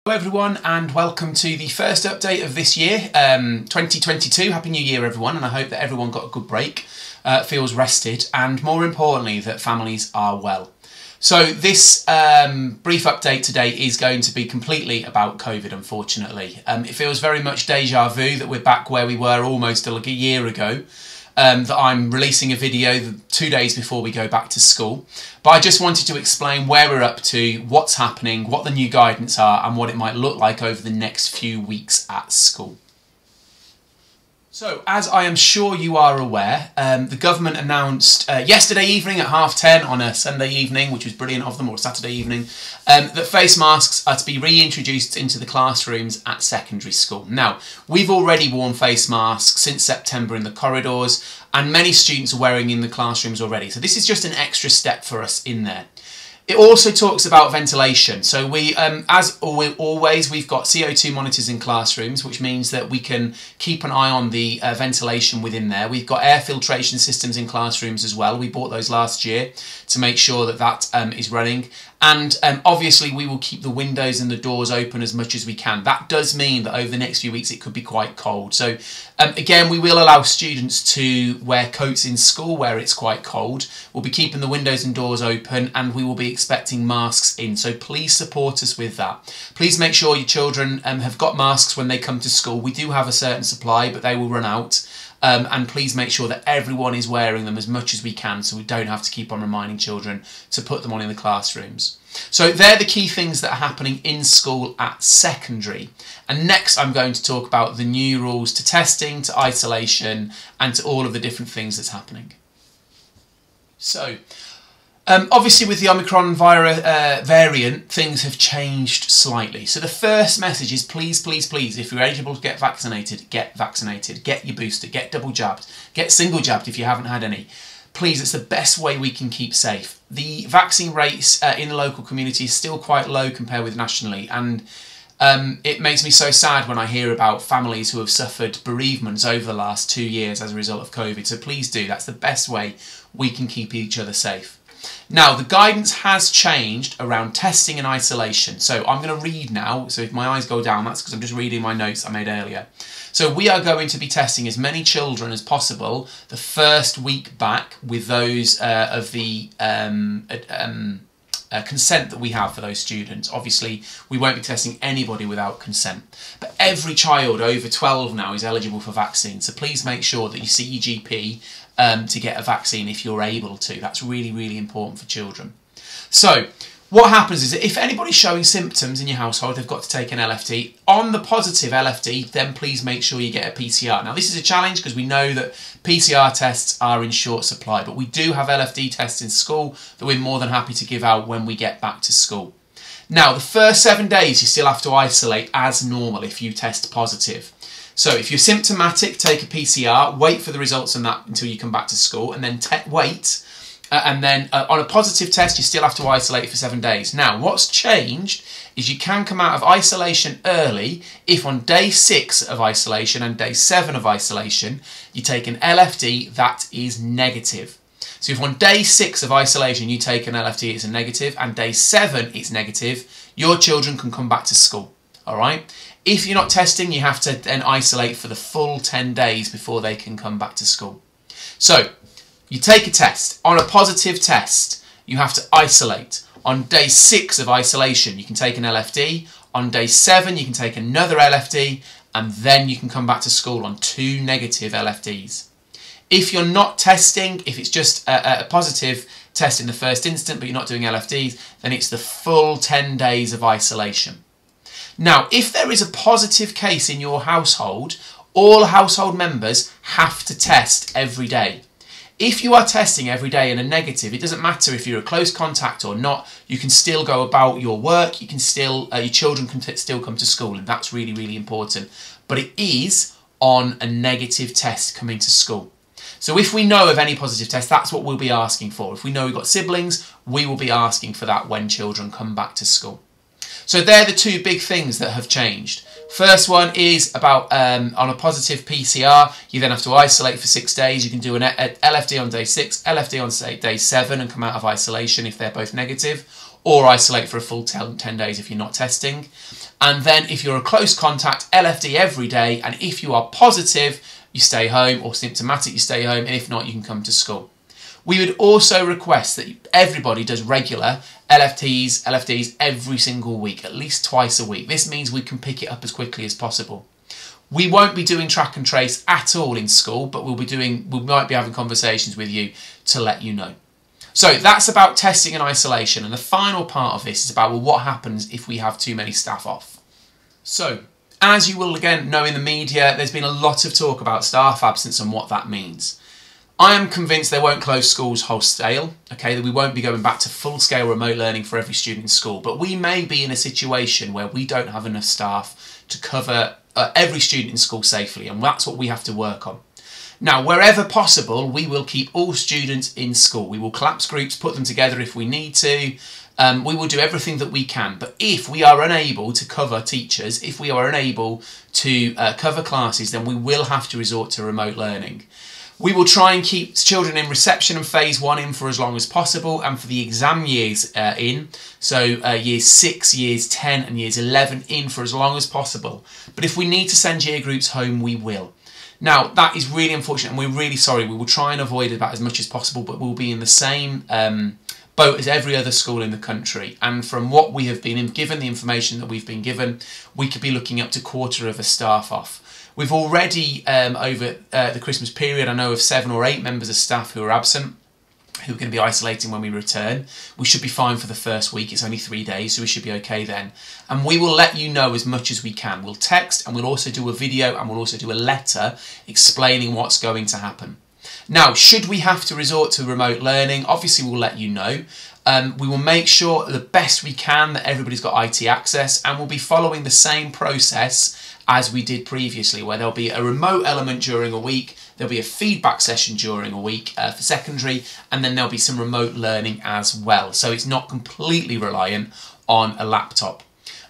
Hello everyone and welcome to the first update of this year, 2022. Happy New Year everyone, and I hope that everyone got a good break, feels rested, and more importantly that families are well. So this brief update today is going to be completely about COVID, unfortunately. It feels very much deja vu that we're back where we were almost like a year ago. That I'm releasing a video 2 days before we go back to school. But I just wanted to explain where we're up to, what's happening, what the new guidance are, and what it might look like over the next few weeks at school. So, as I am sure you are aware, the government announced yesterday evening at 10:30 on a Sunday evening, which was brilliant of them, or a Saturday evening, that face masks are to be reintroduced into the classrooms at secondary school. Now, we've already worn face masks since September in the corridors, and many students are wearing in the classrooms already. So this is just an extra step for us in there. It also talks about ventilation. So we, as always, we've got CO2 monitors in classrooms, which means that we can keep an eye on the ventilation within there. We've got air filtration systems in classrooms as well. We bought those last year to make sure that that is running. And obviously we will keep the windows and the doors open as much as we can. That does mean that over the next few weeks it could be quite cold. So again, we will allow students to wear coats in school where it's quite cold. We'll be keeping the windows and doors open, and we will be expecting masks in. So please support us with that. Please make sure your children have got masks when they come to school. We do have a certain supply, but they will run out. And please make sure that everyone is wearing them as much as we can, so we don't have to keep on reminding children to put them on in the classrooms. So they're the key things that are happening in school at secondary. And next I'm going to talk about the new rules to testing, to isolation, and to all of the different things that's happening. So, obviously with the Omicron variant, things have changed slightly. So the first message is please, please, please, if you're eligible to get vaccinated, get your booster, get double jabbed, get single jabbed if you haven't had any. Please, it's the best way we can keep safe. The vaccine rates in the local community is still quite low compared with nationally, and it makes me so sad when I hear about families who have suffered bereavements over the last 2 years as a result of COVID. So please do, that's the best way we can keep each other safe. Now, the guidance has changed around testing and isolation. So I'm going to read now. So if my eyes go down, that's because I'm just reading my notes I made earlier. So we are going to be testing as many children as possible the first week back with those of the consent that we have for those students. Obviously, we won't be testing anybody without consent. But every child over 12 now is eligible for vaccine. So please make sure that you see your GP to get a vaccine if you're able to. That's really, really important for children. So what happens is that if anybody's showing symptoms in your household, they've got to take an LFT. On the positive LFT, then please make sure you get a PCR. Now, this is a challenge because we know that PCR tests are in short supply, but we do have LFT tests in school that we're more than happy to give out when we get back to school. Now, the first 7 days, you still have to isolate as normal if you test positive. So if you're symptomatic, take a PCR, wait for the results on that until you come back to school, and then wait. And then on a positive test, you still have to isolate for 7 days. Now, what's changed is you can come out of isolation early if on day 6 of isolation and day 7 of isolation, you take an LFT that is negative. So if on day 6 of isolation you take an LFT, it's a negative, and day 7 it's negative, your children can come back to school. All right? If you're not testing, you have to then isolate for the full 10 days before they can come back to school. So you take a test. On a positive test, you have to isolate. On day 6 of isolation, you can take an LFT. On day 7, you can take another LFT, and then you can come back to school on 2 negative LFTs. If you're not testing, if it's just a positive test in the first instant, but you're not doing LFTs, then it's the full 10 days of isolation. Now, if there is a positive case in your household, all household members have to test every day. If you are testing every day and a negative, it doesn't matter if you're a close contact or not, you can still go about your work, you can still, your children can still come to school, and that's really, really important. But it is on a negative test coming to school. So if we know of any positive test, that's what we'll be asking for. If we know we've got siblings, we will be asking for that when children come back to school. So they're the 2 big things that have changed. First one is about on a positive PCR, you then have to isolate for 6 days. You can do an LFT on day 6, LFT on day 7 and come out of isolation if they're both negative. or isolate for a full 10 days if you're not testing. And then if you're a close contact, LFD every day, and if you are positive, you stay home, or symptomatic, you stay home, and if not, you can come to school. We would also request that everybody does regular LFDs every single week, at least twice a week. This means we can pick it up as quickly as possible. We won't be doing track and trace at all in school, but we might be having conversations with you to let you know. So that's about testing and isolation, and the final part of this is about, well, what happens if we have too many staff off? So, as you will again know in the media, there's been a lot of talk about staff absence and what that means. I am convinced they won't close schools wholesale, okay, that we won't be going back to full-scale remote learning for every student in school, but we may be in a situation where we don't have enough staff to cover every student in school safely, and that's what we have to work on. Now, wherever possible, we will keep all students in school. We will collapse groups, put them together if we need to. We will do everything that we can. But if we are unable to cover teachers, if we are unable to cover classes, then we will have to resort to remote learning. We will try and keep children in reception and phase 1 in for as long as possible, and for the exam years in, so years 6, years 10 and years 11 in for as long as possible. But if we need to send year groups home, we will. Now, that is really unfortunate, and we're really sorry. We will try and avoid that as much as possible, but we'll be in the same boat as every other school in the country. And from what we have been given, the information that we've been given, we could be looking up to a quarter of the staff off. We've already, over the Christmas period, I know of 7 or 8 members of staff who are absent, who are going to be isolating when we return. We should be fine for the first week. It's only 3 days, so we should be okay then. And we will let you know as much as we can. We'll text, and we'll also do a video, and we'll also do a letter explaining what's going to happen. Now, should we have to resort to remote learning, obviously we'll let you know. We will make sure the best we can that everybody's got IT access, and we'll be following the same process as we did previously, where there'll be a remote element during a week, there'll be a feedback session during a week for secondary, and then there'll be some remote learning as well. So it's not completely reliant on a laptop.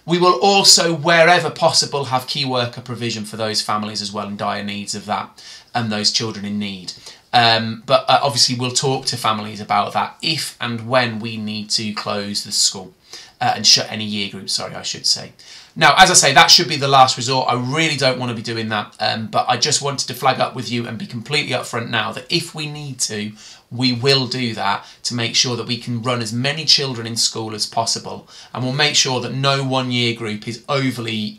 We will also, wherever possible, have key worker provision for those families as well in dire needs of that, and those children in need. But obviously we'll talk to families about that if and when we need to close the school and shut any year groups, sorry, I should say. Now, as I say, that should be the last resort. I really don't want to be doing that, but I just wanted to flag up with you and be completely upfront now that if we need to, we will do that to make sure that we can run as many children in school as possible, and we'll make sure that no one year group is overly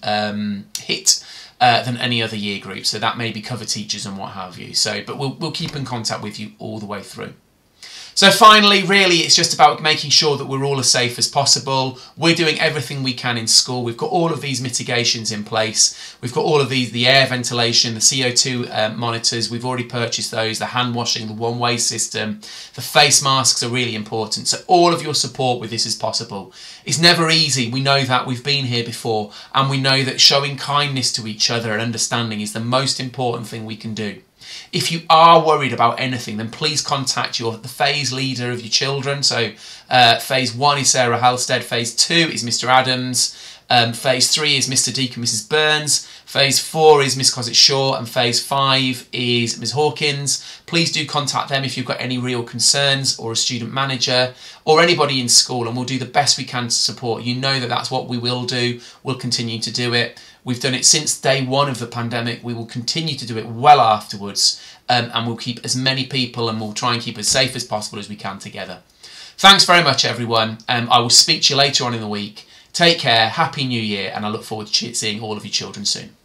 hit than any other year group. So that may be cover teachers and what have you. So, but we'll keep in contact with you all the way through. So finally, really, it's just about making sure that we're all as safe as possible. We're doing everything we can in school. We've got all of these mitigations in place. We've got all of these, the air ventilation, the CO2 monitors. We've already purchased those, the hand washing, the one-way system. The face masks are really important. So all of your support with this is possible. It's never easy. We know that. We've been here before. And we know that showing kindness to each other and understanding is the most important thing we can do. If you are worried about anything, then please contact the phase leader of your children. So phase 1 is Sarah Halstead, phase 2 is Mr. Adams, phase 3 is Mr. Deacon, Mrs. Burns, phase 4 is Miss Cosett Shaw, and phase 5 is Ms. Hawkins. Please do contact them if you've got any real concerns, or a student manager, or anybody in school, and we'll do the best we can to support. You know that that's what we will do. We'll continue to do it. We've done it since day 1 of the pandemic. We will continue to do it well afterwards, and we'll keep as many people, and we'll try and keep as safe as possible as we can together. Thanks very much, everyone. I will speak to you later on in the week. Take care, Happy New Year, and I look forward to seeing all of your children soon.